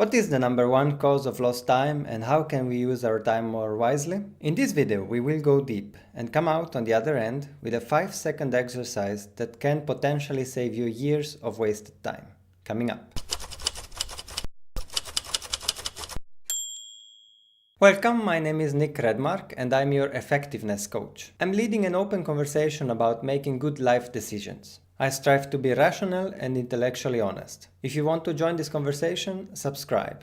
What is the number one cause of lost time and how can we use our time more wisely? In this video, we will go deep and come out on the other end with a 5-second exercise that can potentially save you years of wasted time. Coming up. Welcome, my name is Nick Redmark and I'm your effectiveness coach. I'm leading an open conversation about making good life decisions. I strive to be rational and intellectually honest. If you want to join this conversation, subscribe.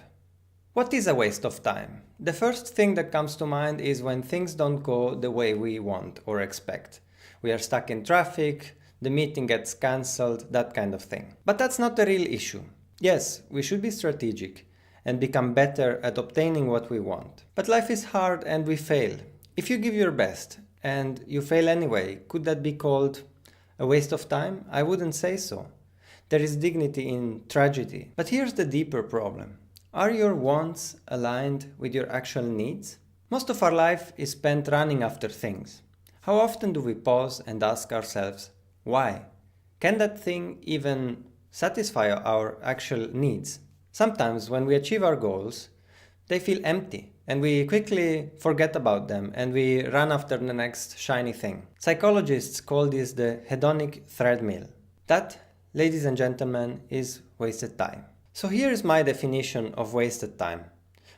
What is a waste of time? The first thing that comes to mind is when things don't go the way we want or expect. We are stuck in traffic, the meeting gets cancelled, that kind of thing. But that's not the real issue. Yes, we should be strategic and become better at obtaining what we want. But life is hard and we fail. If you give your best and you fail anyway, could that be called a waste of time? I wouldn't say so. There is dignity in tragedy. But here's the deeper problem. Are your wants aligned with your actual needs? Most of our life is spent running after things. How often do we pause and ask ourselves, why? Can that thing even satisfy our actual needs? Sometimes when we achieve our goals, they feel empty and we quickly forget about them and we run after the next shiny thing. Psychologists call this the hedonic treadmill. That, ladies and gentlemen, is wasted time. So here is my definition of wasted time.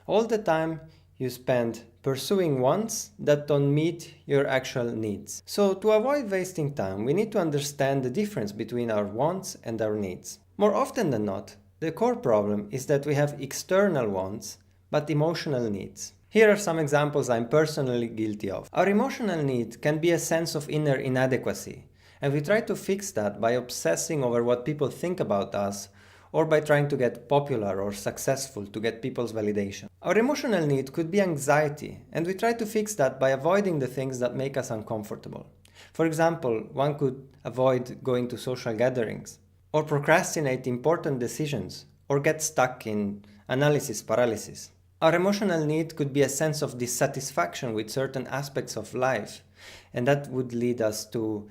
All the time you spend pursuing wants that don't meet your actual needs. So to avoid wasting time, we need to understand the difference between our wants and our needs. More often than not, the core problem is that we have external wants but emotional needs. Here are some examples I'm personally guilty of. Our emotional need can be a sense of inner inadequacy, and we try to fix that by obsessing over what people think about us or by trying to get popular or successful to get people's validation. Our emotional need could be anxiety, and we try to fix that by avoiding the things that make us uncomfortable. For example, one could avoid going to social gatherings, or procrastinate important decisions, or get stuck in analysis paralysis. Our emotional need could be a sense of dissatisfaction with certain aspects of life, and that would lead us to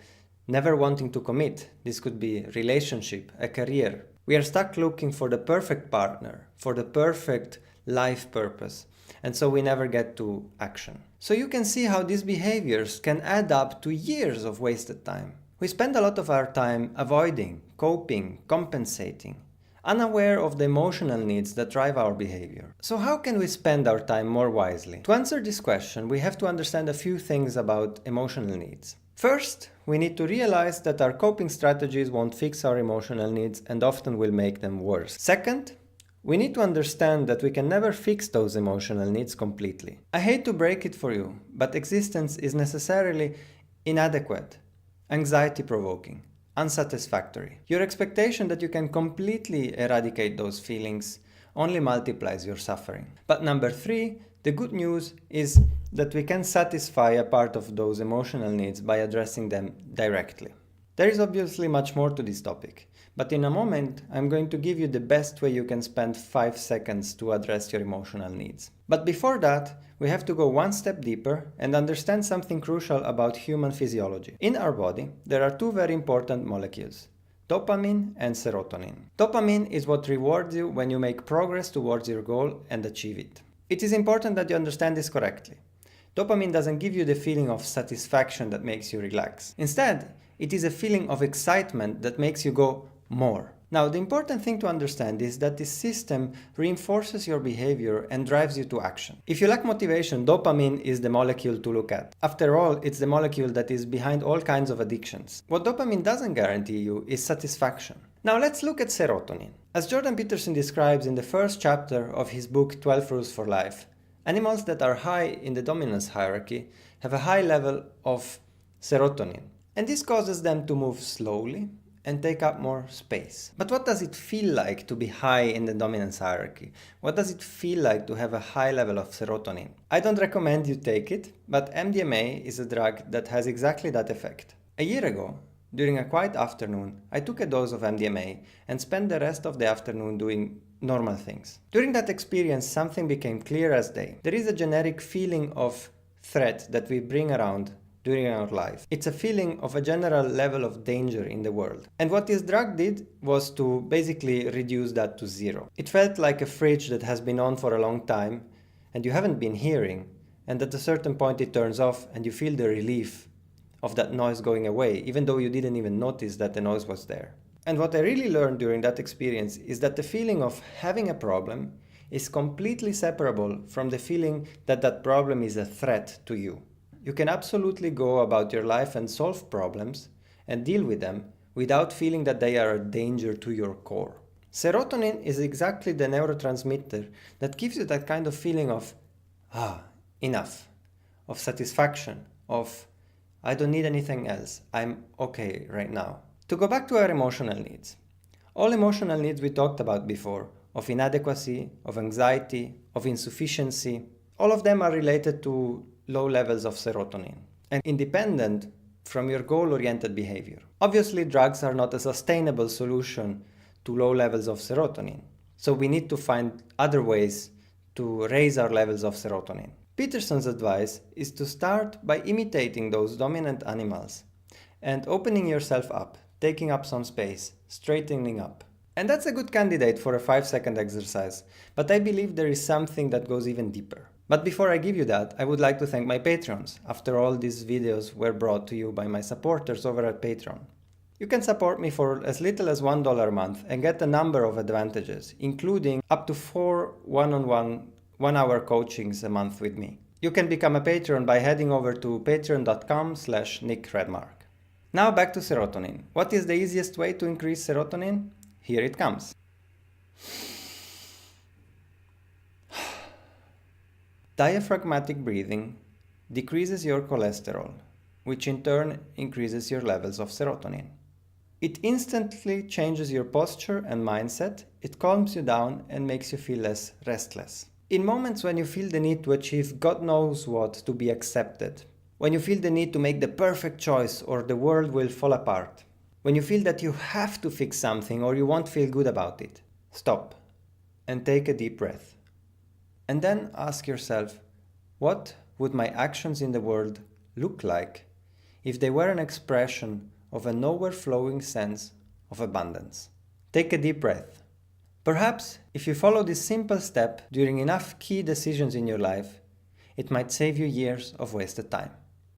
never wanting to commit. This could be a relationship, a career. We are stuck looking for the perfect partner, for the perfect life purpose, and so we never get to action. So you can see how these behaviors can add up to years of wasted time. We spend a lot of our time avoiding, coping, compensating, unaware of the emotional needs that drive our behavior. So how can we spend our time more wisely? To answer this question, we have to understand a few things about emotional needs. First, we need to realize that our coping strategies won't fix our emotional needs and often will make them worse. Second, we need to understand that we can never fix those emotional needs completely. I hate to break it for you, but existence is necessarily inadequate, anxiety-provoking, unsatisfactory. Your expectation that you can completely eradicate those feelings only multiplies your suffering. But number 3, the good news is that we can satisfy a part of those emotional needs by addressing them directly. There is obviously much more to this topic, but in a moment I'm going to give you the best way you can spend 5 seconds to address your emotional needs. But before that, we have to go one step deeper and understand something crucial about human physiology. In our body, there are 2 very important molecules, dopamine and serotonin. Dopamine is what rewards you when you make progress towards your goal and achieve it. It is important that you understand this correctly. Dopamine doesn't give you the feeling of satisfaction that makes you relax. Instead, it is a feeling of excitement that makes you go more. Now, the important thing to understand is that this system reinforces your behavior and drives you to action. If you lack motivation, dopamine is the molecule to look at. After all, it's the molecule that is behind all kinds of addictions. What dopamine doesn't guarantee you is satisfaction. Now let's look at serotonin. As Jordan Peterson describes in the first chapter of his book 12 Rules for Life, animals that are high in the dominance hierarchy have a high level of serotonin, and this causes them to move slowly and take up more space. But what does it feel like to be high in the dominance hierarchy? What does it feel like to have a high level of serotonin? I don't recommend you take it, but MDMA is a drug that has exactly that effect. A year ago, during a quiet afternoon, I took a dose of MDMA and spent the rest of the afternoon doing normal things. During that experience, something became clear as day. There is a generic feeling of threat that we bring around during our life. It's a feeling of a general level of danger in the world. And what this drug did was to basically reduce that to zero. It felt like a fridge that has been on for a long time and you haven't been hearing, and at a certain point it turns off and you feel the relief of that noise going away, even though you didn't even notice that the noise was there. And what I really learned during that experience is that the feeling of having a problem is completely separable from the feeling that that problem is a threat to you. You can absolutely go about your life and solve problems and deal with them without feeling that they are a danger to your core. Serotonin is exactly the neurotransmitter that gives you that kind of feeling of, enough, of satisfaction, of, I don't need anything else, I'm okay right now. To go back to our emotional needs. All emotional needs we talked about before, of inadequacy, of anxiety, of insufficiency, all of them are related to low levels of serotonin and independent from your goal-oriented behavior. Obviously, drugs are not a sustainable solution to low levels of serotonin, so we need to find other ways to raise our levels of serotonin. Peterson's advice is to start by imitating those dominant animals and opening yourself up, taking up some space, straightening up. And that's a good candidate for a 5-second exercise, but I believe there is something that goes even deeper. But before I give you that, I would like to thank my patrons. After all, these videos were brought to you by my supporters over at Patreon. You can support me for as little as $1 a month and get a number of advantages, including up to 4 one-on-one 1-hour coachings a month with me. You can become a patron by heading over to patreon.com/nickredmark. Now back to serotonin. What is the easiest way to increase serotonin? Here it comes. Diaphragmatic breathing decreases your cholesterol, which in turn increases your levels of serotonin. It instantly changes your posture and mindset, it calms you down and makes you feel less restless. In moments when you feel the need to achieve God knows what to be accepted, when you feel the need to make the perfect choice or the world will fall apart, when you feel that you have to fix something or you won't feel good about it, stop and take a deep breath. And then ask yourself, what would my actions in the world look like if they were an expression of an overflowing sense of abundance? Take a deep breath. Perhaps if you follow this simple step during enough key decisions in your life, it might save you years of wasted time.